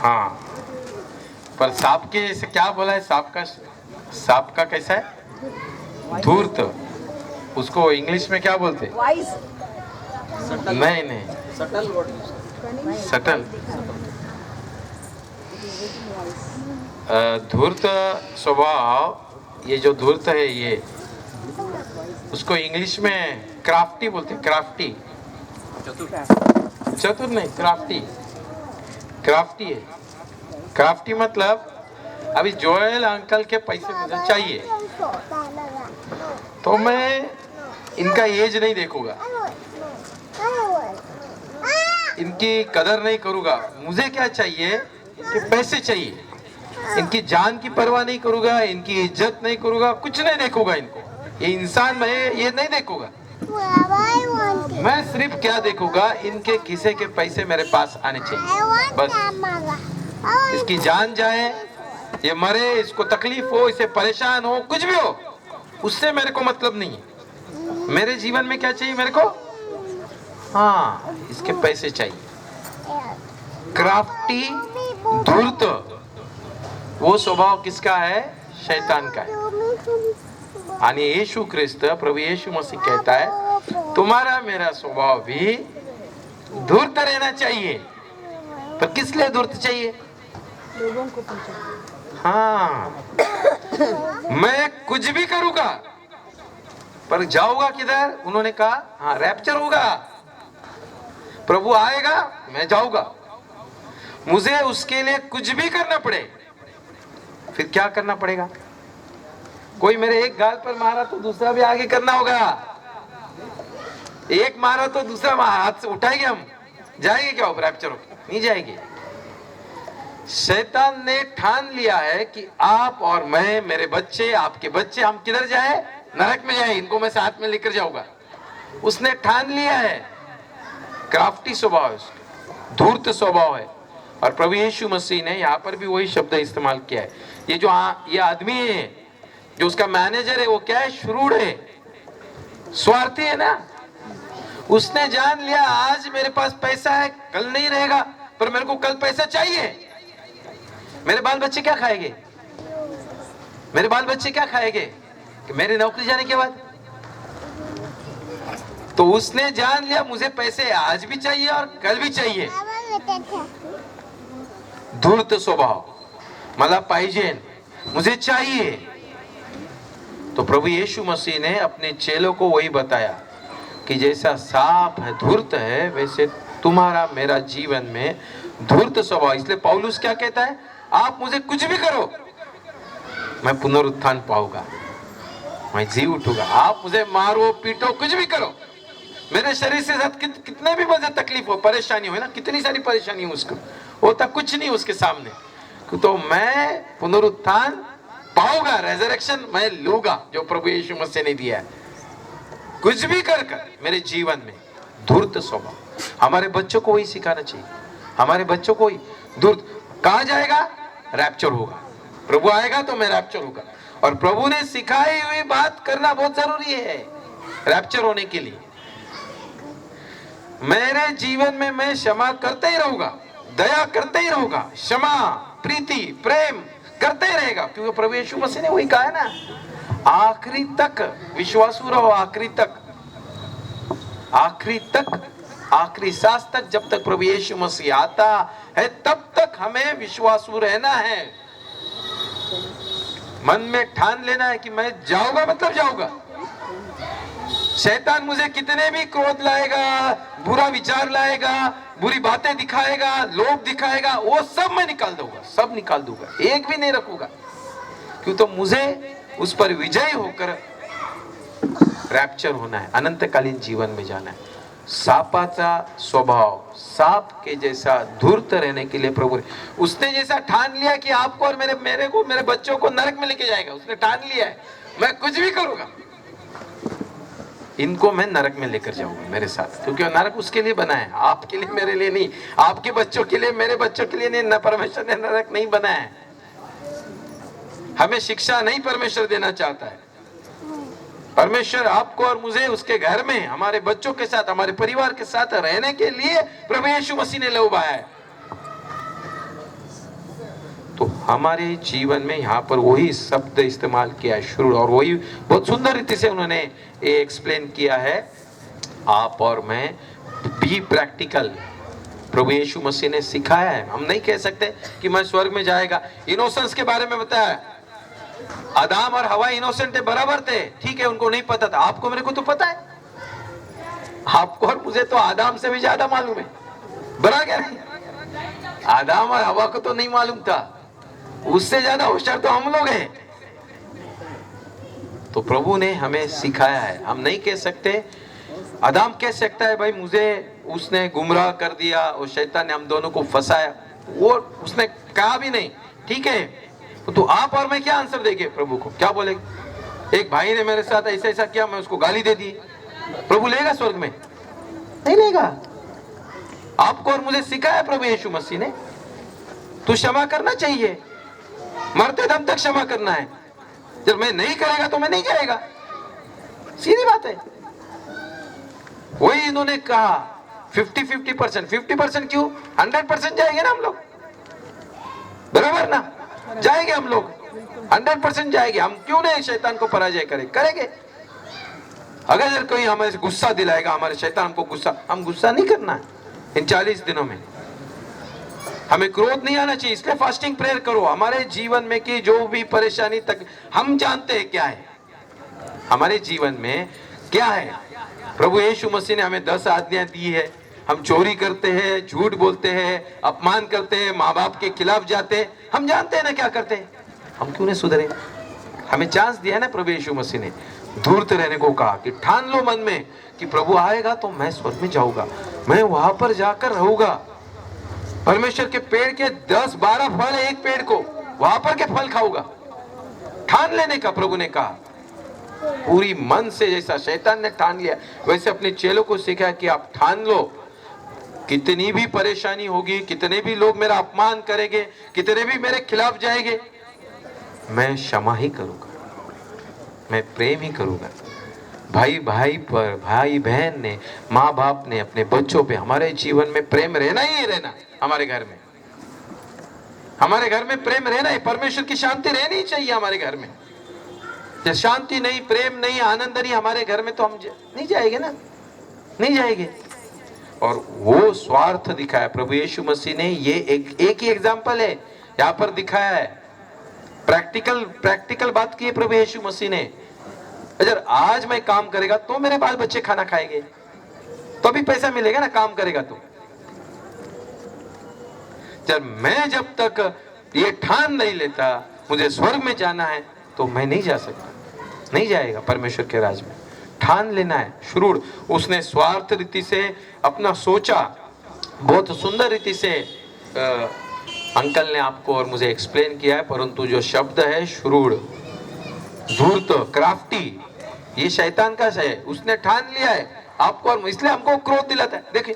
हाँ, पर सांप के से क्या बोला है? सांप का कैसा है? धूर्त। उसको इंग्लिश में क्या बोलते हैं? नहीं, सटल। धूर्त स्वभाव, ये जो धूर्त है ये, उसको इंग्लिश में क्राफ्टी बोलते हैं। क्राफ्टी, चतुर नहीं, क्राफ्टी है। क्राफ्टी मतलब अभी जोएल अंकल के पैसे मुझे चाहिए तो मैं इनका एज नहीं देखूंगा, इनकी कदर नहीं करूंगा। मुझे क्या चाहिए? इनके पैसे चाहिए। इनकी जान की परवाह नहीं करूंगा, इनकी इज्जत नहीं करूंगा, कुछ नहीं देखूंगा इनको। ये इंसान मैं ये नहीं देखूंगा। मैं सिर्फ क्या देखूंगा? इनके खिसे के पैसे मेरे पास आने चाहिए, बस। इसकी जान जाए, ये मरे, इसको तकलीफ हो, इसे परेशान हो, कुछ भी हो, उससे मेरे को मतलब नहीं है। मेरे जीवन में क्या चाहिए मेरे को? हाँ, इसके पैसे चाहिए। क्राफ्टी, धूर्त, वो स्वभाव किसका है? शैतान का है। आणि यीशु ख्रिस्त, प्रभु यीशु मसीह कहता है तुम्हारा मेरा स्वभाव भी धूर्त रहना चाहिए। पर किस लिए धूर्त चाहिए? लोगों को पूछो। हाँ, मैं कुछ भी करूंगा पर जाऊंगा किधर? उन्होंने कहा हाँ, रैप्चर होगा, प्रभु आएगा, मैं जाऊंगा। मुझे उसके लिए कुछ भी करना पड़े। फिर क्या करना पड़ेगा? कोई मेरे एक गाल पर मारा तो दूसरा भी आगे करना होगा। एक मारा तो दूसरा हाथ से उठाएंगे, हम जाएंगे क्या रैप्चर होके? नहीं जाएंगे। शैतान ने ठान लिया है कि आप और मैं, मेरे बच्चे, आपके बच्चे, हम किधर जाए? नरक में जाए। इनको मैं साथ में लेकर जाऊंगा। उसने ठान लिया है। क्राफ्टी स्वभाव है, धूर्त स्वभाव है। और प्रभु यीशु मसीह ने यहाँ पर भी वही शब्द इस्तेमाल किया है। ये जो ये आदमी है, जो उसका मैनेजर है, वो क्या है? श्रूड है, स्वार्थी है ना। उसने जान लिया आज मेरे पास पैसा है, कल नहीं रहेगा, पर मेरे को कल पैसा चाहिए। मेरे बाल बच्चे क्या खाएंगे? मेरे बाल बच्चे क्या खाएंगे कि मेरी नौकरी जाने के बाद? तो उसने जान लिया मुझे पैसे आज भी चाहिए और कल भी चाहिए। धूर्त स्वभाव, मला पाहिजे, मुझे चाहिए। तो प्रभु यीशु मसीह ने अपने चेलों को वही बताया कि जैसा सांप है, धूर्त है, वैसे तुम्हारा मेरा जीवन में धूर्त स्वभाव। इसलिए पौलुस क्या कहता है? आप मुझे कुछ भी करो, मैं पुनरुत्थान पाऊंगा, मैं जी उठूंगा। आप मुझे मारो, पीटो, कुछ भी करो, मेरे शरीर से साथ कितने भी मुझे तकलीफ हो, परेशानी हो ना, कितनी सारी परेशानी हो, उसको होता कुछ नहीं उसके सामने, तो मैं पुनरुत्थान पाऊंगा, रेजरेक्शन मैं लूंगा जो प्रभु यीशु मसीह ने दिया है। कुछ भी कर मेरे जीवन में धूर्त स्वभाव। हमारे बच्चों को वही सिखाना चाहिए। हमारे बच्चों को ही धूर्त, कहां जाएगा? रैप्चर होगा। प्रभु आएगा तो मैं रैप्चर होगा। और प्रभु ने सिखाई हुई बात करना बहुत जरूरी है रैप्चर होने के लिए। मेरे जीवन में मैं क्षमा करते ही रहूंगा, दया करते ही रहूंगा, क्षमा, प्रीति, प्रेम करते ही रहेगा, क्योंकि प्रभु यीशु मसीह ने वही कहा है ना, आखिरी तक विश्वासु रहो, आखिरी तक, आखिरी सांस तक, जब तक प्रभु यीशु मसीह आता है तब तक हमें विश्वासु रहना है। मन में ठान लेना है कि मैं जाऊंगा, मतलब जाऊंगा। शैतान मुझे कितने भी क्रोध लाएगा, बुरा विचार लाएगा, बुरी बातें दिखाएगा, लोभ दिखाएगा, वो सब मैं निकाल दूंगा, सब निकाल दूंगा, एक भी नहीं रखूंगा। क्यों? तो मुझे उस पर विजय होकर रैप्चर होना है, अनंतकालीन जीवन में जाना है। सांपाचा स्वभाव, सांप के जैसा धूर्त रहने के लिए प्रभु उसने जैसा ठान लिया कि आपको और मेरे बच्चों को नरक में लेके जाएगा। उसने ठान लिया है मैं कुछ भी करूंगा, इनको मैं नरक में लेकर जाऊंगा मेरे साथ, क्योंकि नरक उसके लिए बना है, आपके लिए, मेरे लिए नहीं, आपके बच्चों के लिए, मेरे बच्चों के लिए नहीं। न परमेश्वर ने नरक नहीं बनाया है। हमें शिक्षा नहीं परमेश्वर देना चाहता है, परमेश्वर आपको और मुझे उसके घर में, हमारे बच्चों के साथ, हमारे परिवार के साथ रहने के लिए प्रभु यीशु मसीह ने लहू बहाया है। तो हमारे जीवन में यहाँ पर वही शब्द इस्तेमाल किया है, शुरू, और वही बहुत सुंदर रीति से उन्होंने ये एक्सप्लेन किया है, आप और मैं भी प्रैक्टिकल। प्रभु यीशु मसीह ने सिखाया है। हम नहीं कह सकते कि मैं स्वर्ग में जाएगा। इनोसेंस के बारे में बताया, आदम और हवा इनोसेंट थे, बराबर थे, ठीक है, उनको नहीं पता था। आपको मेरे को तो पता है, आपको और मुझे तो आदम से भी ज्यादा मालूम है, बराबर क्या नहीं? आदम और हवा को तो नहीं मालूम था, उससे ज्यादा होशियार तो हम लोग हैं। तो प्रभु ने हमें सिखाया है। हम नहीं कह सकते, आदम कह सकता है भाई मुझे उसने गुमराह कर दिया और शैतान ने हम दोनों को फंसाया, वो उसने कहा भी नहीं, ठीक है, तो आप और मैं क्या आंसर देंगे प्रभु को? क्या बोलेंगे? एक भाई ने मेरे साथ ऐसा ऐसा किया, मैं उसको गाली दे दी, प्रभु लेगा स्वर्ग में? नहीं लेगा। आपको और मुझे सिखाया प्रभु यीशु मसीह ने, तू क्षमा करना चाहिए, मरते दम तक क्षमा करना है। जब मैं नहीं करेगा तो मैं नहीं जाएगा, सीधी बात है। वही इन्होंने कहा 50% 50% क्यों? 100% जाएंगे ना हम लोग, बराबर ना? जाएंगे हम लोग, 100% जाएंगे। हम क्यों नहीं शैतान को पराजय करेंगे। अगर कोई हमें गुस्सा दिलाएगा, हमारे शैतान हमको गुस्सा, हम गुस्सा नहीं करना है इन 40 दिनों में। हमें क्रोध नहीं आना चाहिए, इसलिए फास्टिंग प्रेयर करो। हमारे जीवन में की जो भी परेशानी तक हम जानते हैं क्या है, हमारे जीवन में क्या है। प्रभु यीशु मसीह ने हमें 10 आज्ञा दी है। हम चोरी करते हैं, झूठ बोलते हैं, अपमान करते हैं, माँ बाप के खिलाफ जाते हैं, हम जानते हैं ना क्या करते हैं, हम क्यों नहीं सुधरे? हमें चांस दिया है ना प्रभु यीशु मसीह ने। धूर्त रहने को कहा कि ठान लो मन में कि प्रभु आएगा तो मैं स्वर्ग में जाऊंगा, मैं वहां पर जाकर रहूंगा। परमेश्वर के पेड़ के 10-12 फल है एक पेड़ को, वहां पर के फल खाऊंगा। ठान लेने का प्रभु ने कहा पूरी मन से। जैसा शैतान ने ठान लिया, वैसे अपने चेलों को सिखाया कि आप ठान लो, कितनी भी परेशानी होगी, कितने भी लोग मेरा अपमान करेंगे, कितने भी मेरे खिलाफ जाएंगे, मैं क्षमा ही करूंगा, मैं प्रेम ही करूंगा। भाई भाई पर, भाई बहन ने, माँ बाप ने अपने बच्चों पे, हमारे जीवन में प्रेम रहना ही रहना। हमारे घर में, हमारे घर में प्रेम रहना है। परमेश्वर की शांति रहनी चाहिए हमारे घर में। जब शांति नहीं, प्रेम नहीं, आनंद नहीं हमारे घर में, तो हम नहीं जाएंगे ना, नहीं जाएंगे। और वो स्वार्थ दिखाया प्रभु यीशु मसीह ने। ये एक ही एग्जाम्पल है यहाँ पर दिखाया है। प्रैक्टिकल बात की है प्रभु यीशु मसीह ने। अगर आज मैं काम करेगा तो मेरे बाल बच्चे खाना खाएंगे, तो भी पैसा मिलेगा ना, काम करेगा तो। जब तक ये ठान नहीं लेता मुझे स्वर्ग में जाना है, तो मैं नहीं जा सकता, नहीं जाएगा परमेश्वर के राज में। ठान लेना है। शुरू उसने स्वार्थ रीति से अपना सोचा, बहुत सुंदर रीति से अंकल ने आपको और मुझे एक्सप्लेन किया है। परंतु जो शब्द है शुरूड़, धूर्त, क्राफ्टी, ये शैतान का है। उसने ठान लिया है आपको, और इसलिए हमको क्रोध दिलाता है। देखिए,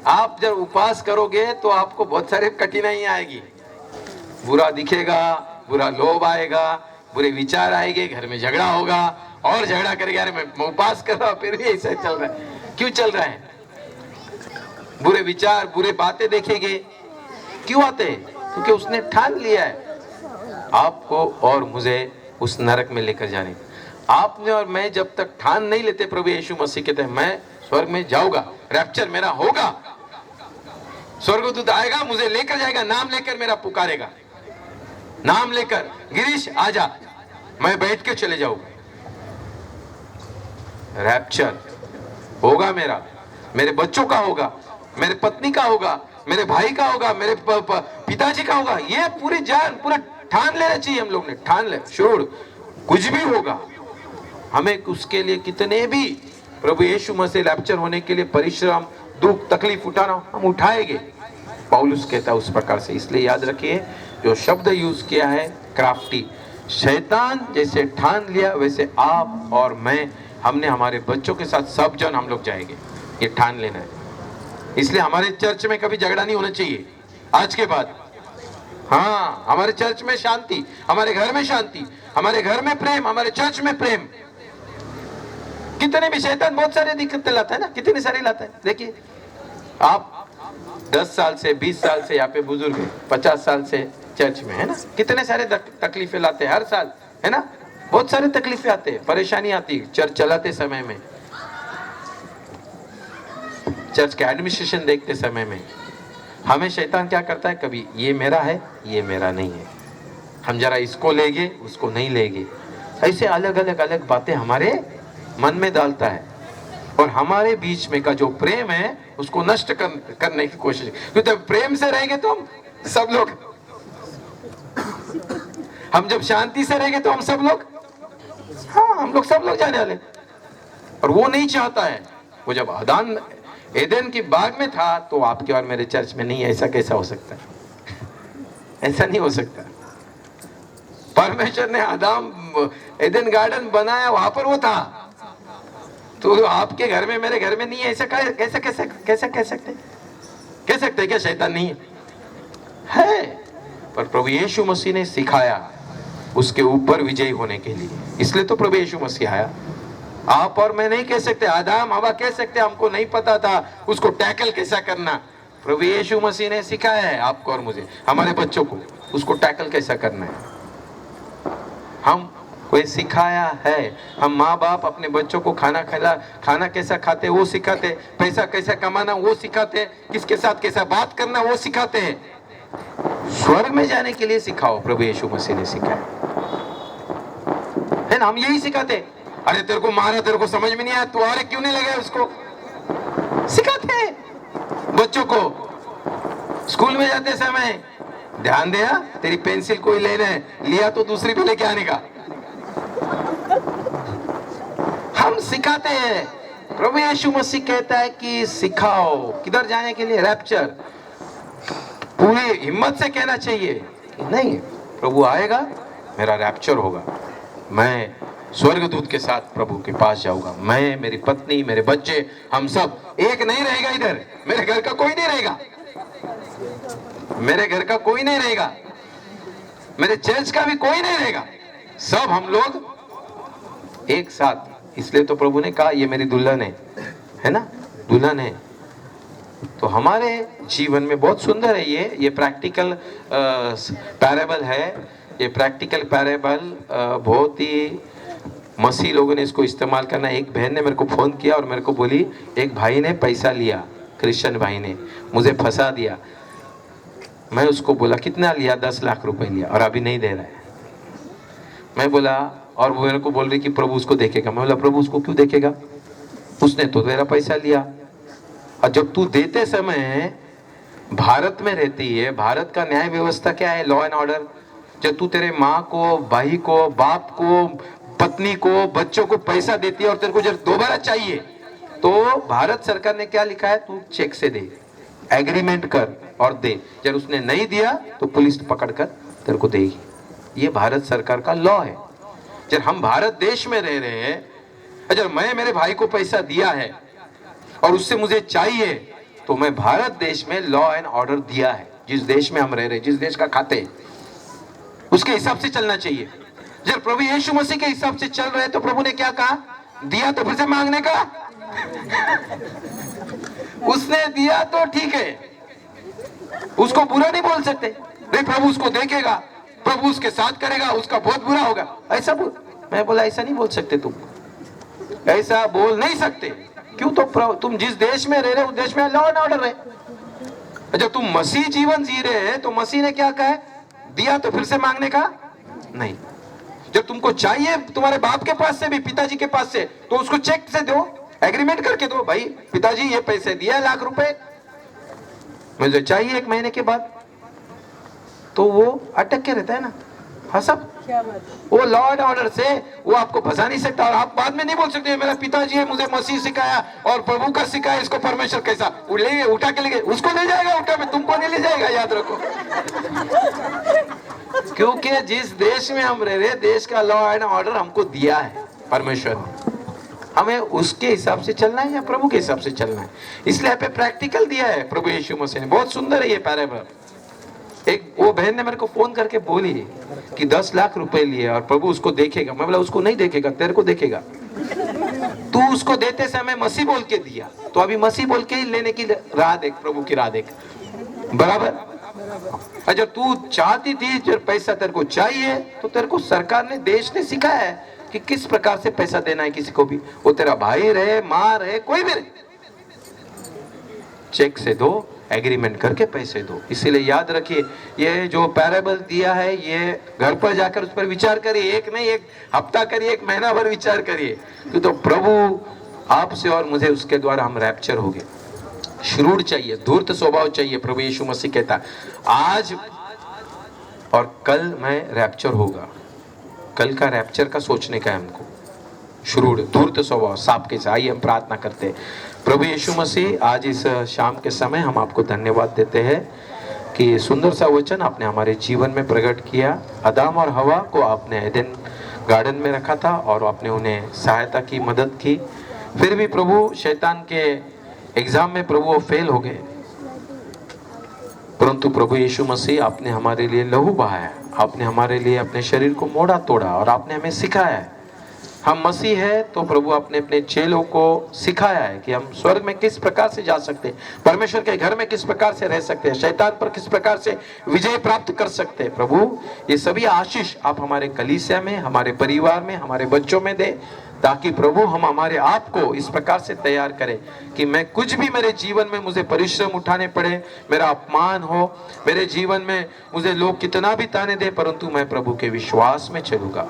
आप जब उपवास करोगे तो आपको बहुत सारे कठिनाई आएगी, बुरा दिखेगा, बुरा लोभ आएगा, बुरे विचार आएंगे, घर में झगड़ा होगा, और झगड़ा करेगा, अरे मैं उपवास कर रहा हूं फिर भी ऐसा चल रहा है, क्यों चल रहा है? बुरे विचार, बुरे बातें देखेंगे, क्यों आते हैं? क्योंकि उसने ठान लिया है आपको और मुझे उस नरक में लेकर जाने। आपने और मैं जब तक ठान नहीं लेते प्रभु यीशु मसीह कहते हैं मैं स्वर्ग में जाऊंगा, रैप्चर मेरा होगा, स्वर्गदूत आएगा, मुझे लेकर जाएगा, नाम लेकर मेरा पुकारेगा, नाम लेकर गिरीश आजा, मैं बैठ के चले जाऊंगा। रैप्चर होगा मेरा, मेरे बच्चों का होगा, मेरे पत्नी का होगा, मेरे भाई का होगा, मेरे पिताजी का होगा। ये पूरी जान, पूरा ठान लेना चाहिए हम लोग ने। ठान ले, श्योर कुछ भी होगा, हमें उसके लिए कितने भी प्रभु यीशु मसीह रैप्चर होने के लिए परिश्रम, दुख, तकलीफ उठाना, हम उठाएंगे। पौलुस कहता है उस प्रकार से। इसलिए याद रखिए जो शब्द यूज किया है क्राफ्टी, शैतान जैसे ठान लिया वैसे आप और मैं, हमने हमारे बच्चों के साथ सब जन हम लोग जाएंगे, ये ठान लेना है। इसलिए हमारे चर्च में कभी झगड़ा नहीं होना चाहिए आज के बाद। हाँ, हमारे चर्च में शांति, हमारे घर में शांति, हमारे घर में प्रेम, हमारे चर्च में प्रेम। कितने भी शैतान बहुत सारे दिक्कतें लाता है ना, कितनी सारी लाता है। देखिए आप 10 साल से 20 साल से यहाँ पे बुजुर्ग हैं, 50 साल से चर्च में है ना, कितने सारे तकलीफें लाते हैं हर साल, है ना, बहुत सारे तकलीफें आते हैं, परेशानी आती है चर्च चलाते समय में, चर्च के एडमिनिस्ट्रेशन देखते समय में। हमें शैतान क्या करता है, कभी ये मेरा है ये मेरा नहीं है, हम जरा इसको लेंगे उसको नहीं लेंगे, ऐसे अलग अलग बातें हमारे मन में डालता है और हमारे बीच में का जो प्रेम है उसको नष्ट करने की कोशिश। क्योंकि प्रेम से रहेंगे तो हम सब लोग, हम जब शांति से रहेंगे तो हम सब लोग, हाँ हम लोग सब लोग जाने वाले। और वो नहीं चाहता है। वो जब आदान एदेन की बाग में था तो आपके और मेरे चर्च में नहीं है, ऐसा कैसा हो सकता है? ऐसा नहीं हो सकता। परमेश्वर ने आदम एदेन गार्डन बनाया, वहां पर वो था, तो आपके घर में मेरे घर में नहीं है, ऐसा कैसे कह सकते क्या शैतान नहीं है? पर प्रभु यीशु मसीह ने सिखाया उसके ऊपर विजयी होने के लिए, इसलिए तो प्रभु यीशु मसीह आया। आप और मैं नहीं कह सकते, आदम हवा कह सकते, हमको नहीं पता था उसको टैकल कैसा करना। प्रभु यीशु मसीह ने सिखाया है आपको और मुझे, हमारे बच्चों को उसको टैकल कैसा करना है। हम कोई सिखाया है। हम माँ बाप अपने बच्चों को खाना कैसा खाते वो सिखाते, पैसा कैसा कमाना वो सिखाते, किसके साथ कैसा बात करना वो सिखाते हैं। स्वर्ग में जाने के लिए सिखाओ, प्रभु यीशु मसीह ने सिखाया है ना, हम यही सिखाते। अरे तेरे को मारा, तेरे को समझ में नहीं आया, तू अरे क्यों नहीं लगा उसको, सिखाते हैं बच्चों को। स्कूल में जाते समय ध्यान दिया, तेरी पेंसिल कोई लेना है, लिया तो दूसरी भी लेके आने का, हम सिखाते हैं। प्रभु यीशु मसीह कहता है कि सिखाओ, किधर जाने के लिए, रैप्चर। पूरी हिम्मत से कहना चाहिए कि नहीं, प्रभु आएगा, मेरा रैप्चर होगा, मैं स्वर्गदूत के साथ प्रभु के पास जाऊंगा, मैं, मेरी पत्नी, मेरे बच्चे, हम सब एक नहीं रहेगा इधर, मेरे घर का कोई नहीं रहेगा, मेरे घर का कोई नहीं रहेगा, मेरे चर्च का भी कोई नहीं रहेगा, सब हम लोग एक साथ। इसलिए तो प्रभु ने कहा ये मेरी दुल्हन है ना, दुल्हन है। तो हमारे जीवन में बहुत सुंदर है ये प्रैक्टिकल पैरेबल है। ये प्रैक्टिकल पैरेबल बहुत ही मसीह लोगों ने इसको इस्तेमाल करना। एक बहन ने मेरे को फोन किया और मेरे को बोली, एक भाई ने पैसा लिया, क्रिश्चियन भाई ने मुझे फंसा दिया। मैं उसको बोला कितना लिया, 10 लाख रुपए लिया और अभी नहीं दे रहा है। मैं बोला, और वो मेरे को बोल रही कि प्रभु उसको देखेगा। मैं बोला प्रभु उसको क्यों देखेगा, उसने तो मेरा पैसा लिया। और जब तू देते समय भारत में रहती है, भारत का न्याय व्यवस्था क्या है, लॉ एंड ऑर्डर। जब तू तेरे माँ को, भाई को, बाप को, पत्नी को, बच्चों को पैसा देती है और तेरे को जब दोबारा चाहिए तो भारत सरकार ने क्या लिखा है, तू चेक से दे, एग्रीमेंट कर और दे। जब उसने नहीं दिया तो पुलिस पकड़ कर तेरे को देगी। ये भारत सरकार का लॉ है। जब हम भारत देश में रह रहे हैं, अगर मैं मेरे भाई को पैसा दिया है और उससे मुझे चाहिए, तो मैं भारत देश में लॉ एंड ऑर्डर दिया है। जिस देश में हम रह रहे, जिस देश का खाते हैं, उसके हिसाब से चलना चाहिए। जब प्रभु यीशु मसीह के हिसाब से चल रहे तो प्रभु ने क्या कहा, दिया तो फिर से मांगने का उसने दिया तो ठीक है, उसको बुरा नहीं बोल सकते। नहीं, प्रभु उसको देखेगा, प्रभु उसके साथ करेगा, उसका बहुत बुरा होगा, ऐसा बोल। मैं बोला ऐसा नहीं बोल सकते, तुम ऐसा बोल नहीं सकते। क्यों? तो तुम जिस देश में रह रहे हो उस देश में लॉ एंड ऑर्डर है। जब तुम मसीह जीवन जी रहे हैं तो मसीह ने क्या कहा है, दिया तो फिर से मांगने का नहीं। जब तुमको चाहिए तुम्हारे बाप के पास से भी, पिताजी के पास से, तो उसको चेक से दो, एग्रीमेंट करके दो, भाई पिताजी ये पैसे दिया लाख रुपए, मुझे चाहिए 1 महीने के बाद, तो वो अटक के रहता है ना। हाँ सब वो लॉ एंड ऑर्डर से वो आपको फंसा नहीं सकता। और आप बाद में नहीं बोल सकते मेरा पिताजी है, मुझे मसीह सिखाया और प्रभु का सिखाया, इसको परमेश्वर कैसा ले उठा के ले गए, उसको ले जाएगा उठा में, तुमको नहीं ले जाएगा, याद रखो। क्योंकि जिस देश में हम रह रहे, देश का लॉ एंड ऑर्डर हमको दिया है परमेश्वर ने, हमें उसके हिसाब से चलना है या प्रभु के हिसाब से चलना है। इसलिए यहाँ पे प्रैक्टिकल दिया है प्रभु यीशु मसीह ने। बहुत सुंदर है ये पैराबल। एक वो बहन ने मेरे को फोन करके बोली कि 10 लाख रुपए लिए और प्रभु उसको देखेगा। मैं बोला उसको नहीं देखेगा, तेरे को देखेगा। तू उसको देते समय मसीह बोल के दिया, तो अभी मसीह बोल के ही लेने की राह देख, प्रभु की राह देख। बराबर। अच्छा, तू चाहती थी जब पैसा तेरे को चाहिए, तो तेरे को सरकार ने, देश ने सिखाया है कि किस प्रकार से पैसा देना है किसी को भी, वो तेरा भाई रहे, माँ रहे, कोई भी रहे, चेक से दो, एग्रीमेंट करके पैसे दो। इसीलिए याद रखिए, ये जो पैराबल दिया है, ये घर पर जाकर उस पर विचार करिए, एक नहीं, एक हफ्ता करिए, एक महीना भर विचार करिए, कि तो प्रभु आपसे और मुझे उसके द्वारा हम रैप्चर हो गए। श्रूड चाहिए, धूर्त स्वभाव चाहिए। प्रभु यीशु मसीह कहता, आज और कल मैं रैप्चर होगा, कल का रैप्चर का सोचने का है हमको। श्रूड, धूर्त स्वभाव, सांप के। आइए हम प्रार्थना करते हैं। प्रभु यीशु मसीह, आज इस शाम के समय हम आपको धन्यवाद देते हैं कि सुंदर सा वचन आपने हमारे जीवन में प्रकट किया। आदम और हवा को आपने एडन गार्डन में रखा था और आपने उन्हें सहायता की, मदद की। फिर भी प्रभु शैतान के एग्जाम में प्रभु वो फेल हो गए, परंतु प्रभु यीशु मसीह आपने हमारे लिए लहू बहाया, आपने हमारे लिए अपने शरीर को मोड़ा तोड़ा और आपने हमें सिखाया है। हम मसीह है तो प्रभु आपने अपने चेलों को सिखाया है कि हम स्वर्ग में किस प्रकार से जा सकते हैं, परमेश्वर के घर में किस प्रकार से रह सकते हैं, शैतान पर किस प्रकार से विजय प्राप्त कर सकते हैं। प्रभु ये सभी आशीष आप हमारे कलीसिया में, हमारे परिवार में, हमारे बच्चों में दे, ताकि प्रभु हम हमारे आप को इस प्रकार से तैयार करें कि मैं कुछ भी मेरे जीवन में मुझे परिश्रम उठाने पड़े, मेरा अपमान हो, मेरे जीवन में मुझे लोग कितना भी ताने दे, परंतु मैं प्रभु के विश्वास में चलूंगा,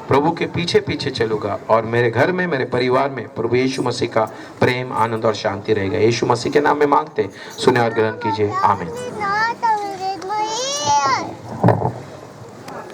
प्रभु के पीछे पीछे चलूंगा और मेरे घर में, मेरे परिवार में प्रभु यीशु मसीह का प्रेम, आनंद और शांति रहेगा। यीशु मसीह के नाम में मांगते, सुने और ग्रहण कीजिए। आमीन।